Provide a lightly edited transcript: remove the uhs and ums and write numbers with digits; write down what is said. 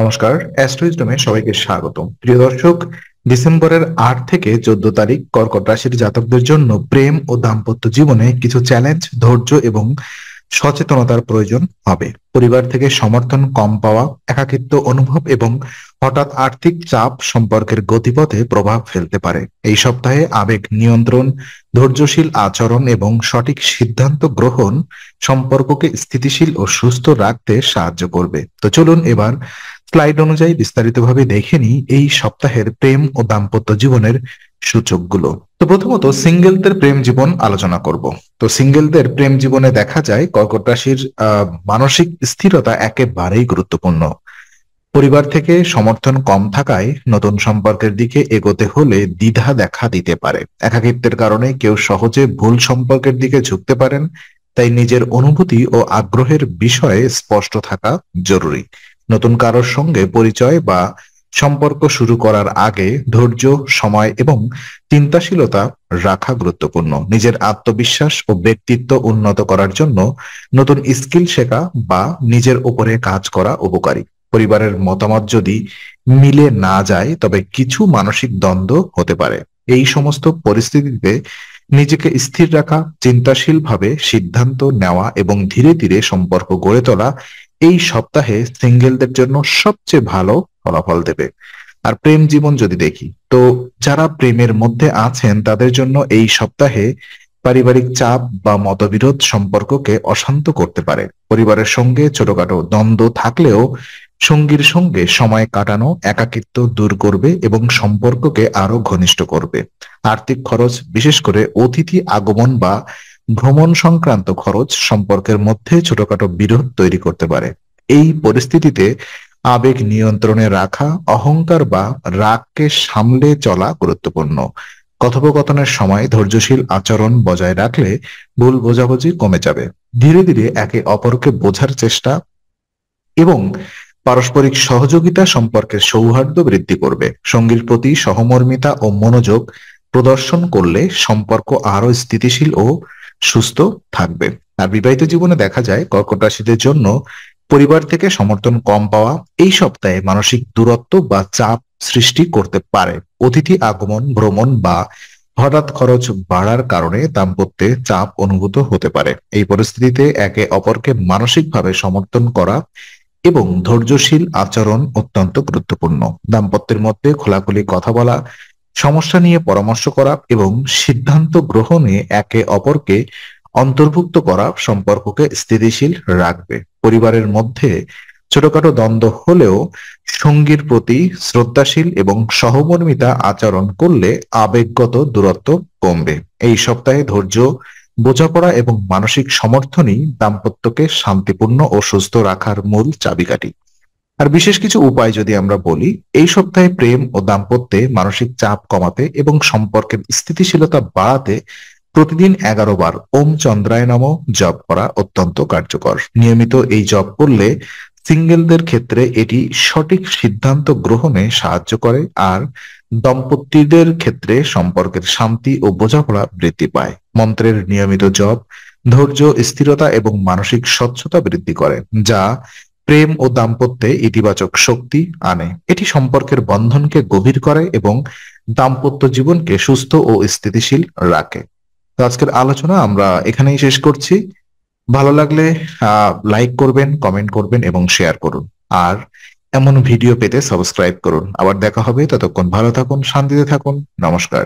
নমস্কার, অ্যাস্ট্রোইজডমে সবাইকে স্বাগতম। প্রিয় দর্শক, ডিসেম্বরের 8 থেকে 14 তারিখ কর্কট রাশির জাতকদের জন্য প্রেম ও দাম্পত্য জীবনে কিছু চ্যালেঞ্জ, ধৈর্য এবং সচেতনতার প্রয়োজন হবে। পরিবার থেকে সমর্থন কম পাওয়া, একাকিত্ব অনুভব এবং হঠাৎ আর্থিক চাপ সম্পর্কের গতিপথে প্রভাব ফেলতে পারে। এই সপ্তাহে আবেগ নিয়ন্ত্রণ, ধৈর্যশীল আচরণ এবং সঠিক সিদ্ধান্ত গ্রহণ সম্পর্ককে স্থিতিশীল ও সুস্থ রাখতে সাহায্য করবে। তো চলুন এবার স্লাইড অনুযায়ী বিস্তারিতভাবে দেখে নিই এই সপ্তাহের প্রেম ও দাম্পত্য জীবনের সূচকগুলো। তো প্রথমত সিঙ্গেলদের প্রেম জীবন আলোচনা করব। তো সিঙ্গেলদের প্রেম জীবনে দেখা যায় কর্কট রাশির মানসিক স্থিরতা একেবারেই গুরুত্বপূর্ণ। পরিবার থেকে সমর্থন কম থাকায় নতুন সম্পর্কের দিকে এগোতে হলে দ্বিধা দেখা দিতে পারে। একাকিত্বের কারণে কেউ সহজে ভুল সম্পর্কের দিকে ঝুঁকতে পারেন, তাই নিজের অনুভূতি ও আগ্রহের বিষয়ে স্পষ্ট থাকা জরুরি। নতুন কারোর সঙ্গে পরিচয় বা সম্পর্ক শুরু করার আগে ধৈর্য, সময় এবং চিন্তাশীলতা রাখা গুরুত্বপূর্ণ। নিজের আত্মবিশ্বাস ও ব্যক্তিত্ব উন্নত করার জন্য নতুন স্কিল শেখা বা নিজের উপরে কাজ করা উপকারী। পরিবারের মতামত যদি মিলে না যায় তবে কিছু মানসিক দ্বন্দ্ব হতে পারে। এই সমস্ত পরিস্থিতিতে নিজেকে স্থির রাখা, চিন্তাশীলভাবে সিদ্ধান্ত নেওয়া এবং ধীরে ধীরে সম্পর্ক গড়ে তোলা এই সপ্তাহে সিঙ্গেলদের জন্য সবচেয়ে ভালো ফলাফল দেবে। আর প্রেম জীবন যদি দেখি, তো যারা প্রেমের মধ্যে আছেন তাদের জন্য এই সপ্তাহে পারিবারিক চাপ বা মতবিরোধ সম্পর্ককে অশান্ত করতে পারে। পরিবারের সঙ্গে ছোটখাটো দ্বন্দ্ব থাকলেও সঙ্গীর সঙ্গে সময় কাটানো একাকিত্ব দূর করবে এবং সম্পর্ককে আরো ঘনিষ্ঠ করবে। আর্থিক খরচ, বিশেষ করে অতিথি আগমন বা ভ্রমণ সংক্রান্ত খরচ সম্পর্কের মধ্যে ছোটখাটো বিরোধ তৈরি করতে পারে। এই পরিস্থিতিতে আবেগ নিয়ন্ত্রণে রাখা, অহংকার বা রাগকে সামলে চলা গুরুত্বপূর্ণ। কথোপকথনের সময় ধৈর্যশীল আচরণ বজায় রাখলে ভুল বোঝাবুঝি কমে যাবে। ধীরে ধীরে একে অপরকে বোঝার চেষ্টা এবং পারস্পরিক সহযোগিতা সম্পর্কের সৌহার্দ্য বৃদ্ধি করবে। সঙ্গীর প্রতি সহমর্মিতা ও মনোযোগ প্রদর্শন করলে সম্পর্ক আরো স্থিতিশীল ও সুস্থ থাকবে। আর বিবাহিত জীবনে দেখা যায় কর্কট রাশিদের জন্য পরিবার থেকে সমর্থন কম পাওয়া এই সপ্তাহে মানসিক দূরত্ব বা চাপ সৃষ্টি করতে পারে। অতিথি আগমন, ভ্রমণ বা হঠাৎ খরচ বাড়ার কারণে দাম্পত্যে চাপ অনুভূত হতে পারে। এই পরিস্থিতিতে একে অপরকে মানসিকভাবে সমর্থন করা এবং ধৈর্যশীল আচরণ অত্যন্ত গুরুত্বপূর্ণ। দাম্পত্যের মধ্যে খোলাখুলি কথা বলা, সমস্যা নিয়ে পরামর্শ করা এবং সিদ্ধান্ত গ্রহণে একে অপরকে অন্তর্ভুক্ত করা সম্পর্ককে স্থিতিশীল রাখবে। পরিবারের মধ্যে ছোটখাটো দ্বন্দ্ব হলেও সঙ্গীর প্রতি শ্রদ্ধাশীল এবং সহমর্মিতা আচরণ করলে আবেগগত দূরত্ব কমবে। এই সপ্তাহে ধৈর্য, বোঝাপড়া এবং মানসিক সমর্থনই দাম্পত্যকে শান্তিপূর্ণ ও সুস্থ রাখার মূল চাবিকাঠি। আর বিশেষ কিছু উপায় যদি আমরা বলি, এই সপ্তাহে প্রেম ও দাম্পত্যে মানসিক চাপ কমাতে এবং সম্পর্কের স্থিতিশীলতা বাড়াতে প্রতিদিন 11 বার ওম চন্দ্রায় নমঃ জপ করা অত্যন্ত কার্যকর। নিয়মিত এই জপ করলে সিঙ্গেলদের ক্ষেত্রে এটি সঠিক সিদ্ধান্ত গ্রহণে সাহায্য করে আর দম্পতিদের ক্ষেত্রে সম্পর্কের শান্তি ও বোঝাপড়া বৃদ্ধি পায়। মন্ত্রের নিয়মিত জপ ধৈর্য, স্থিরতা এবং মানসিক স্বচ্ছতা বৃদ্ধি করে, যা প্রেম ও দাম্পত্যে ইতিবাচক শক্তি আনে। এটি সম্পর্কের বন্ধনকে গভীর করে এবং দাম্পত্য জীবনকে সুস্থ ও স্থিতিশীল রাখে। তো আজকের আলোচনা আমরা এখানেই শেষ করছি। ভালো লাগলে লাইক করবেন, কমেন্ট করবেন এবং শেয়ার করুন। আর এমন ভিডিও পেতে সাবস্ক্রাইব করুন। আবার দেখা হবে, ততক্ষণ ভালো থাকুন, শান্তিতে থাকুন। নমস্কার।